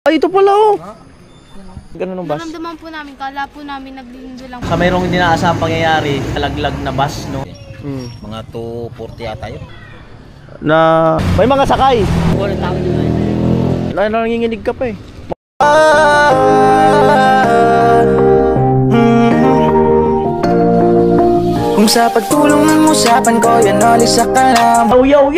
Ay, ito pala oh. Ganun ang bus. Naramdaman po namin, kala po namin naglilindo lang. Sa mayroong hindi naasahang pangyayari, alaglag na bus, no? Mga 240 yata yun. Na may mga sakay. Walang tao dito. Nanginginig ka pa eh. Kung sa pagtulong ng usapan ko, yan alis sa kalam. Yo!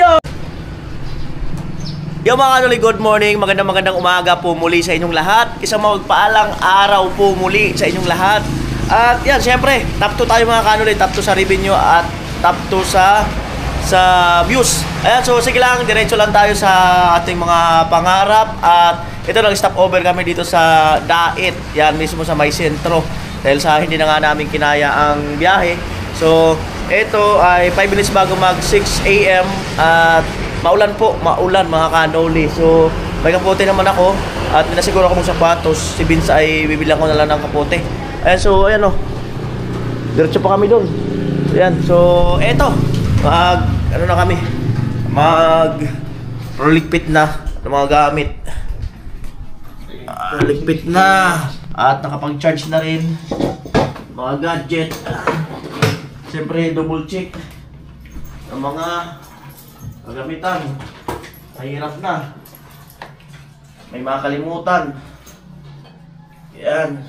Yo mga kanoli, good morning. Magandang umaga po muli sa inyong lahat. Isang magpaalang araw po muli sa inyong lahat. At yan, syempre, top 2 tayo mga kanoli. Top 2 sa revenue at top 2 sa views. Ayan, so sige lang, diretso lang tayo sa ating mga pangarap. At ito lang, stop over kami dito sa Dait. Yan, mismo sa may sentro. Dahil sa hindi na nga namin kinaya ang biyahe. So, ito ay 5 minutes bago mag 6 AM at maulan po, maulan mga kanoli. So, may kapote naman ako at pinasiguro ako mong sapatos. Si Vince ay bibilang ko na lang ng kapote. Ayan, so, ayan o. Diretso pa kami doon. Ayan, so, eto. Ano na kami? Ligpit na ng mga gamit. Ligpit na. At nakapag-charge na rin. Mga gadget. Siyempre, double check ang mga kagamitan. Mahirap na. May makalimutan. Yan.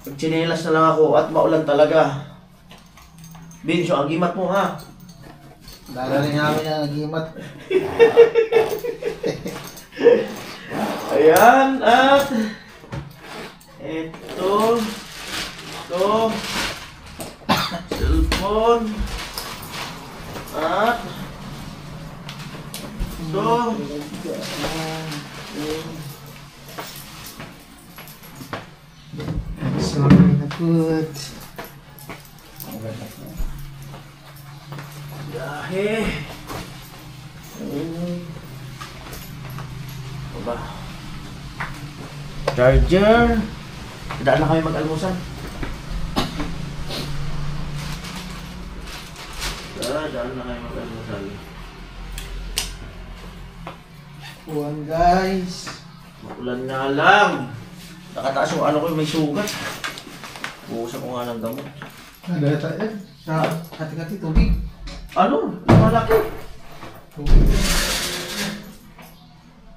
Pagchinelas na lang ako at maulan talaga. Binsyo, agimat mo ha. Darating namin na nag-imat. Ayan, at ito cellphone at Sorry na good. Dahe. Aba. Charger. Daan na kami mag-almusan. Daan na kami mag-almusan. Uwan guys. Maulan nga lang. Nakataas yung ano ko, may sugat. Buusan ko nga ng gamot. Nagata yan. Sa hati-hati tubig. Ano? Malaki. Tubig.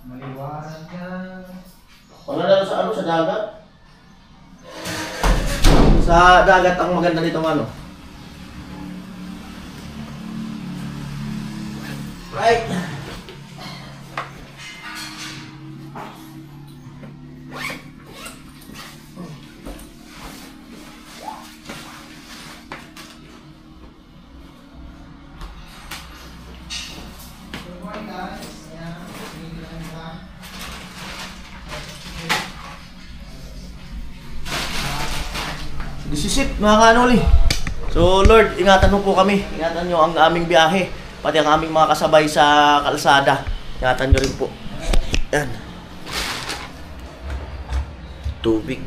Maliwanag yan. Paglalaro sa ano, sa dagat? Sa dagat ang maganda nitong ano. Right. Disisip mga kanoli. So Lord, ingatan mo po kami. Ingatan nyo ang aming biyahe. Pati ang aming mga kasabay sa kalsada. Ingatan nyo rin po. Yan. Tubig.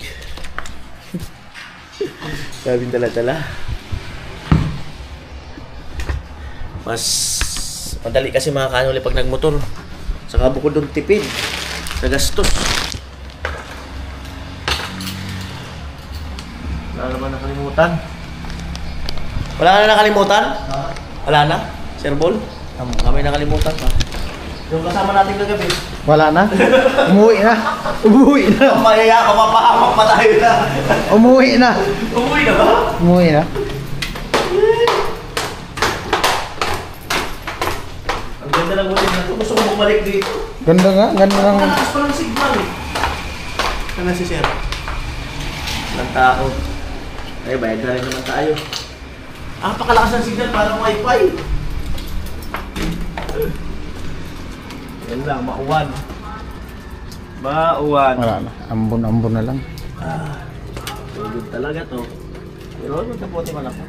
Sabing tala-tala. Mas madali kasi mga kanoli pag nagmotor. Saka bukod doon tipid. Sa gastos. Wala na ba nakalimutan? Wala na nakalimutan? Wala na? Sir Bol? Kami nakalimutan pa. Yung kasama natin kagabi. Wala na? Umuwi na? Umuwi na? Mayaya ka, mapahamak pa tayo na. Umuwi na? Umuwi na ba? Umuwi na? Ang ganda ng butin na ito. Gusto ko bumalik dito. Ganda nga? Ganda nga. Ang taas pa ng signal eh. Saan na si Sir? Walang tao. Ay, bayad na rin naman tayo. Pakalakas ng signal, parang wifi. Yan lang, mauwan. Mauwan. Wala na. Ambon-ambon na lang. Good talaga to. Pero magkapote man ako.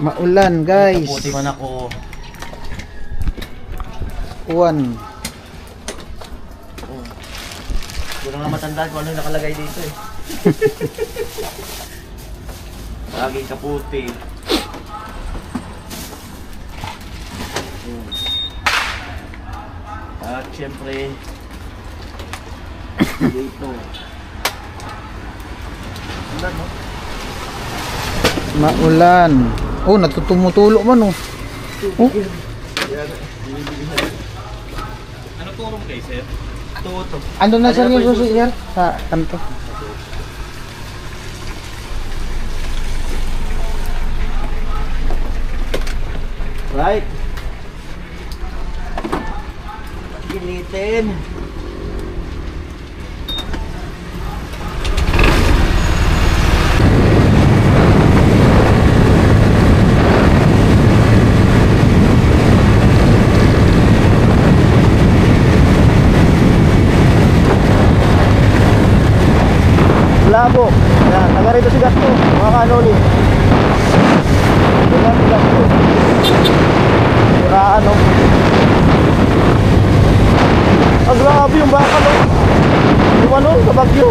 Maulan guys. Magkapote man ako. Uwan. Hindi na nga matandaan kung ano yung nakalagay dito eh. Laging kaputi. siyempre dito. Ulan, no? Maulan. Oh, natutumutulo man oh. Oh, Ano turong kayo, sir? Tuto. ando na sir yung susi sir sa kanto. Right. Ginitin. Labo. Yan, taga rito si Gasto, mga kanoli. Yan si Gasto. Siraan, no? Ah, grabe yung baka, no? Yung ano, sa Bagyo.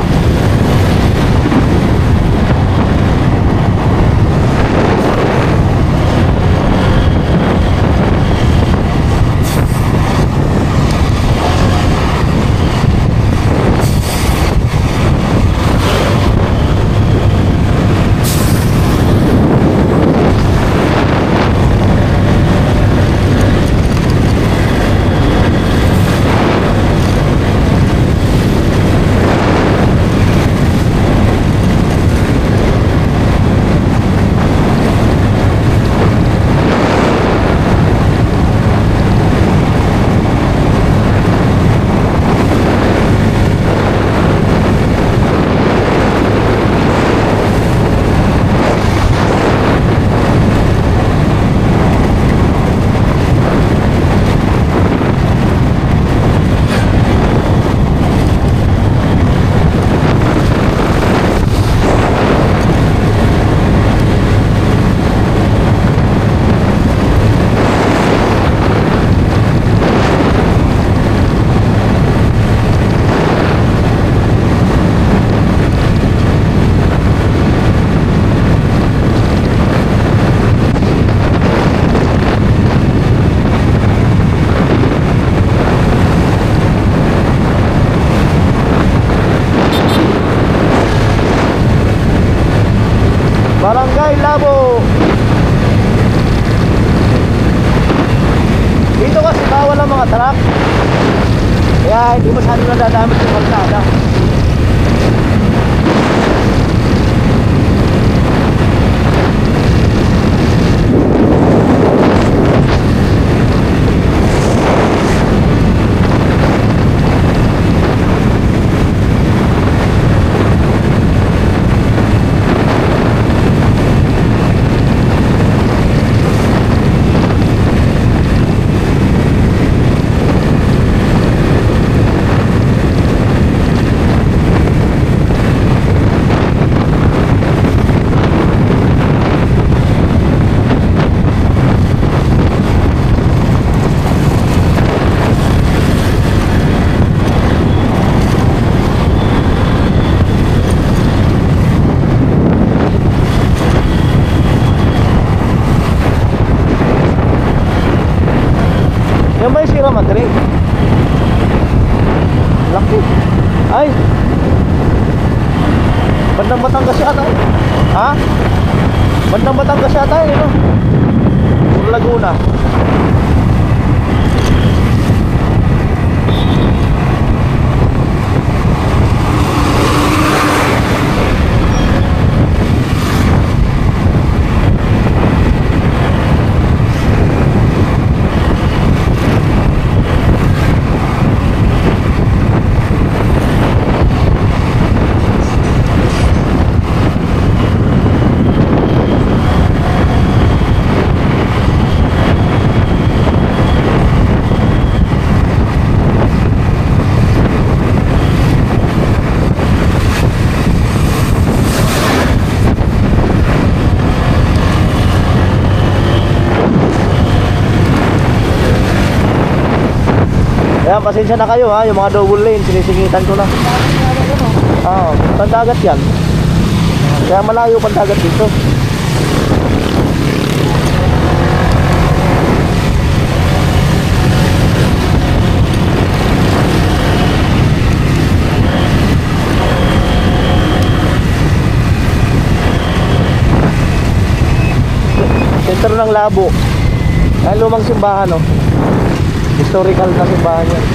Barangay Labo. Dito kasi bawal ang mga truck. Kaya hindi masyado nadadamit yung kalsada. Yan ba yung Sierra Madre? Laki. Ay! Bandang Batangas yata eh. Ha? Bandang Batangas yata eh, no? Puro Laguna. Kaya pasensya na kayo ha, yung mga double lane, sinisingitan ko na. Oo, pandagat yan. Kaya malayo pandagat dito. ng labo. Ay, lumang simbahan, no? Historical na simbahan yan.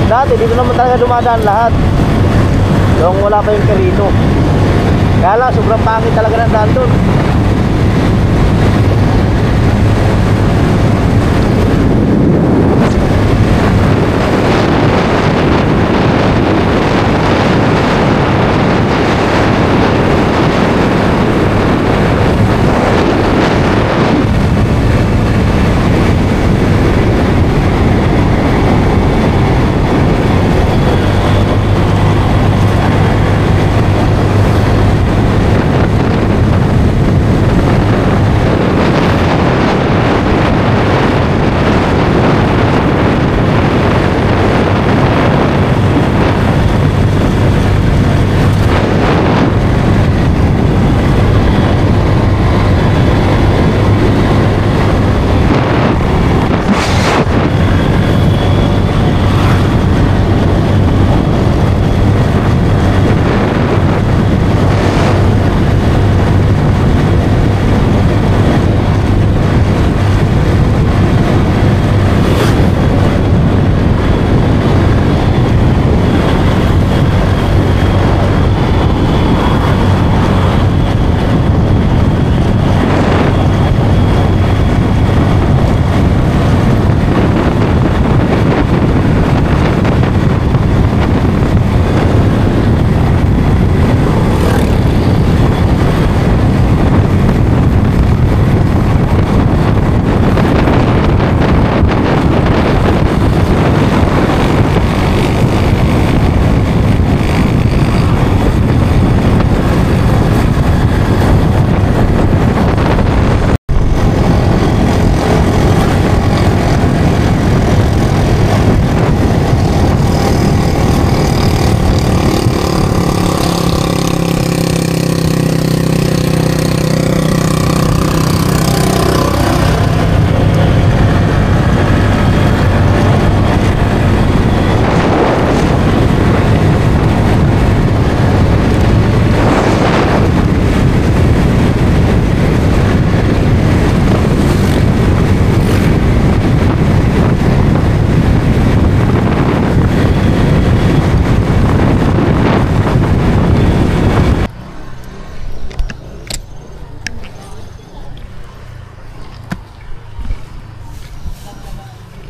Dati dito naman talaga dumadaan lahat. Yung wala pa yung Carino. Kaya lang, sobrang pangit talaga ng daan doon.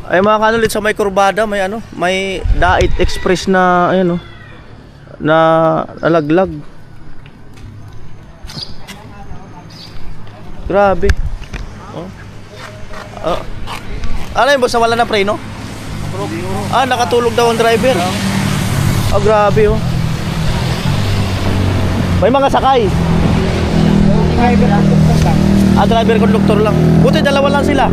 Ay mga kanulit, sa may kurbada may ano, may Dait Express na ayun oh, na nalaglag. Grabe. Oh. Ano yun boss, wala na preno? Ah, nakatulog daw ang driver. Oh, grabe oh. May mga sakay. Driver, conductor lang. Buti dalawa lang sila.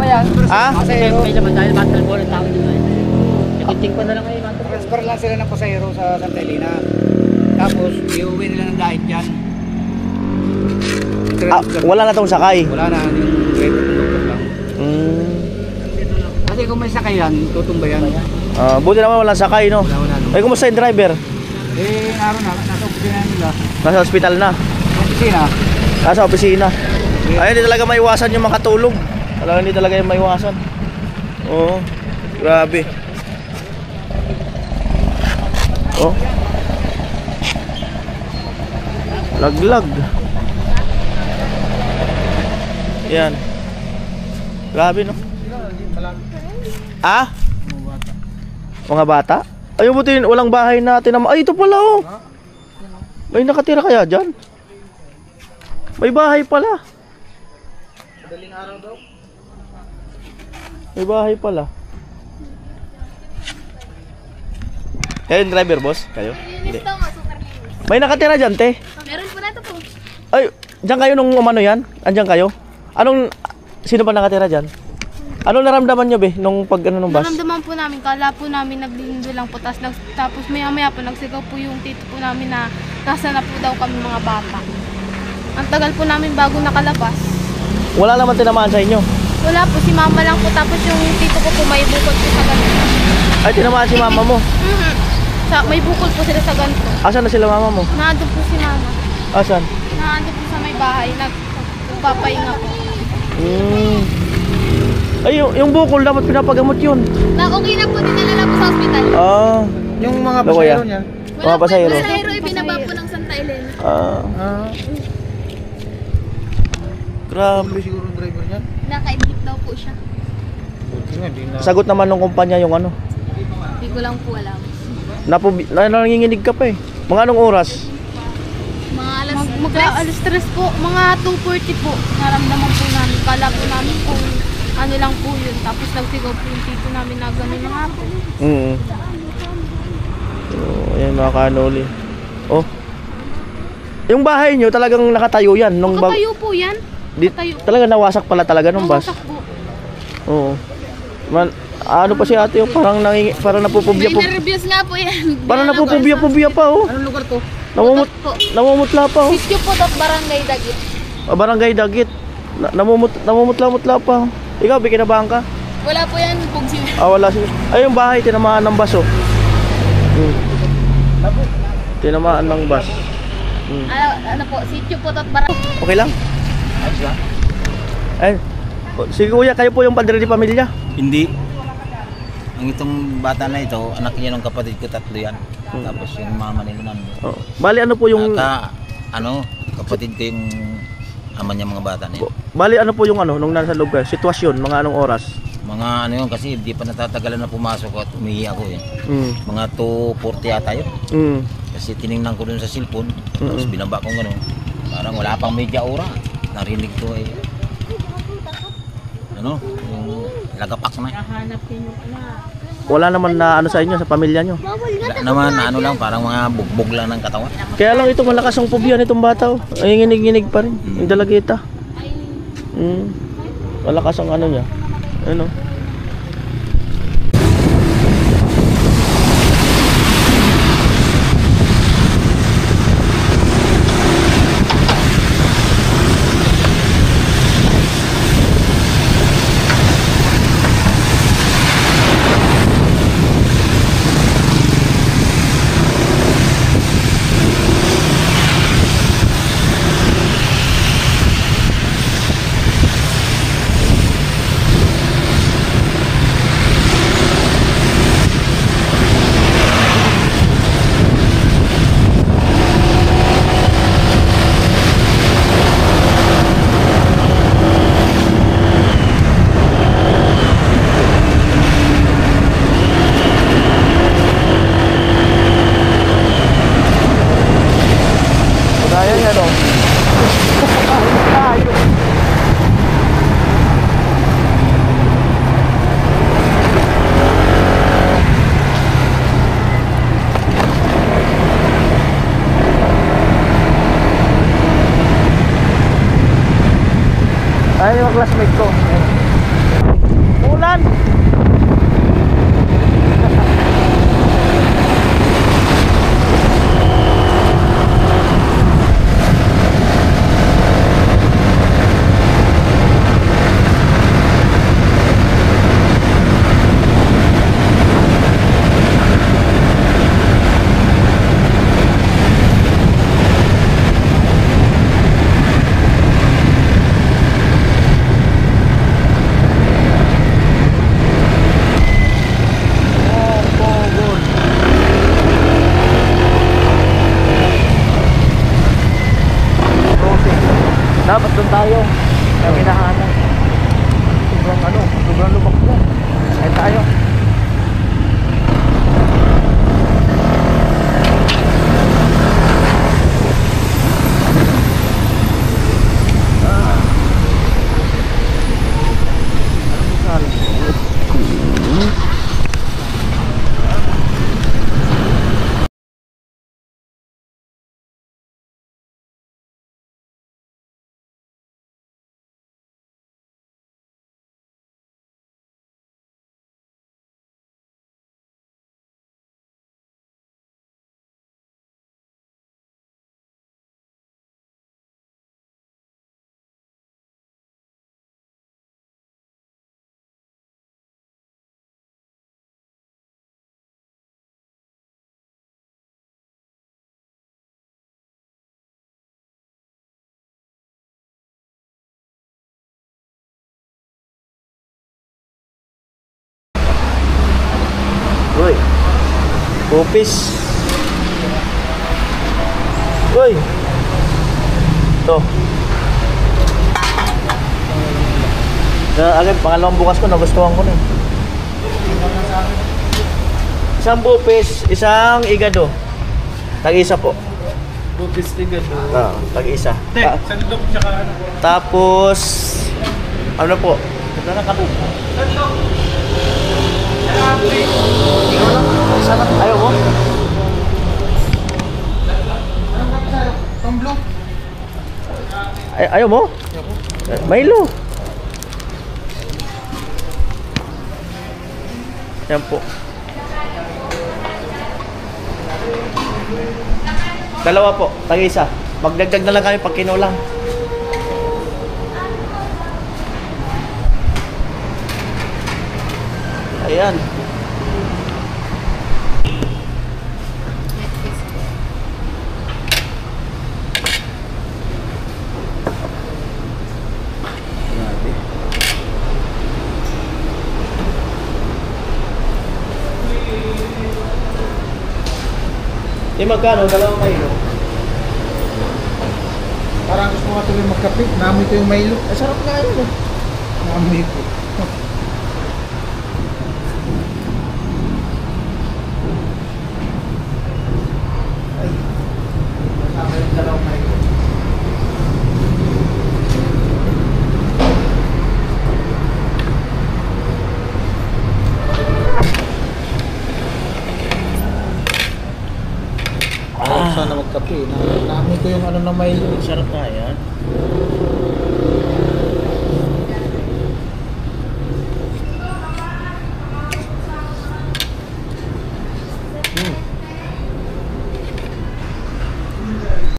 Ha? Kasi may laman dahil battle ball ang tawag nila. Nagtiting pa na lang ngayon. Transfer lang sila ng pasahero sa Santa Elena. Tapos, iuwi nila ng Dait dyan. Wala na tong sakay. Wala na, yung driver conductor lang. Kasi kung may sakay yan, tutumba yan. Buti naman walang sakay, no? Wala. Ay, kumusta yung driver? Araw na, nasa opisina nila. Nasa ospital na. Opisina? Nasa opisina. Ay, hindi talaga maiwasan yung makatulog. Talaga hindi talaga yung maiwasan. Oo. Grabe. Oh. Laglag. Yan. Grabe, no? Ah? Mga bata? Ay, buti walang bahay natin naman. Ay, ito pala, oh. May nakatira kaya dyan? May bahay pala. Madaling araw daw. May bahay pala. Kayo yung driver, boss? Kayo? Hindi. May nakatira dyan, te? Meron po na ito po. Ay, dyan kayo nung umano yan? Andyan kayo? Sino ba nakatira dyan? Anong naramdaman nyo, be, nung pag ano nung bus? Naramdaman po namin, kala po namin naglilindo lang po, tapos maya-maya po nagsigaw po yung tito po namin na nasa na po daw kami mga bata. Ang tagal po namin bago nakalabas. Wala naman tinamaan sa inyo. Wala po, si mama lang po, tapos yung tito ko po may bukol po sa ganito. Ay, tinamaan si mama mo. May bukol po sila sa ganito. Asan na sila mama mo? Naandun po si mama. Asan? Naandun po sa may bahay, nagpapahinga po. Ay, yung bukol dapat pinapagamot yun. Okay na po, dinala na po sa ospital. Ah, Yung mga Ano kaya? pasahero niyan. mga pasahero. Pasahero, ibinaba po ng Santa Elena. Grabe. Siguro yung driver niyan. Nakaidlip daw po siya. Buti nga, di na. Sagot naman ng kumpanya yung ano. Hindi ko lang po alam. Nanginginig ka pa eh. Mga anong oras? Mga alas 3 po, mga 2:40 po. Naramdaman po namin, kala po namin kung ano lang po yun. Tapos nagsigaw po yung tito namin na gano'n na nga po. So, ayan mga kanoli. Oh. Yung bahay nyo talagang nakatayo yan nung Nakatayo po yan. Nakatayo. talaga nawasak pala talaga nung bus. Nawasak po. Oo. Ano pa si ate, oh, parang napupubya May nervyos nga po yan. Parang napupubya pa, oh. Anong lugar to? Po. Namumutla pa, oh. Sityo po at Barangay Dagit. Barangay Dagit. Namumutla pa. Ikaw, bikinabahan ka? Wala po yan, Pugsi. Wala siya. Ay, yung bahay, tinamaan ng bus, oh. Tinamaan ng bus. Ano po, sityo po at Barangay. Okay lang? Ayos lang. Ay, sige kuya, kayo po yung padre di pamilya? Hindi. Ang itong bata na ito, anak niya ng kapatid ko, 3 yan. Tapos yung mama nila namin. Oh. Bali, ano po yung... Kapatid ko yung ama niya mga bata na yun. Bali, ano po yung ano, nung nasa loob kayo? Sitwasyon, mga anong oras? Mga ano yun, kasi hindi pa natatagalan na pumasok at umihi ako eh. Mga 2:40 yata yun. Kasi tinignan ko dun sa cellphone, tapos binaba ko gano'n. Parang wala pang media ora. Narinig ko eh. Ano, yung lagapak na. Wala naman na ano sa inyo, sa pamilya nyo? Wala naman, ano lang, parang mga bugbog lang ng katawan. Kaya lang ito, malakas ang pubya nitong bata, oh. Ay, nginig-nginig pa rin. Yung dalagita. Malakas ang ano niya. Ano? Pupis. Uy. Ito. Agad, pangalawang bukas ko, nagustuhan ko na eh. Isang pupis, isang igado. Tag-isa po. Bupis tigad. Tag-isa. Sandok tsaka ano. Tapos, ano po? Ito na kabu. Ayaw mo? Ayaw mo? Milo. Yan po. Dalawa po, tag-isa. Magdagdag na lang kami pag kinulang. Ayan. Magkano? Dalawang Milo. Parang gusto ko tuloy magkape. Naamoy ko yung Milo. Sarap nga yun eh. Naamoy ko. Dalawang Milo. Sana magkape. Naamoy ko yung ano na Milo. Sarap nga yan.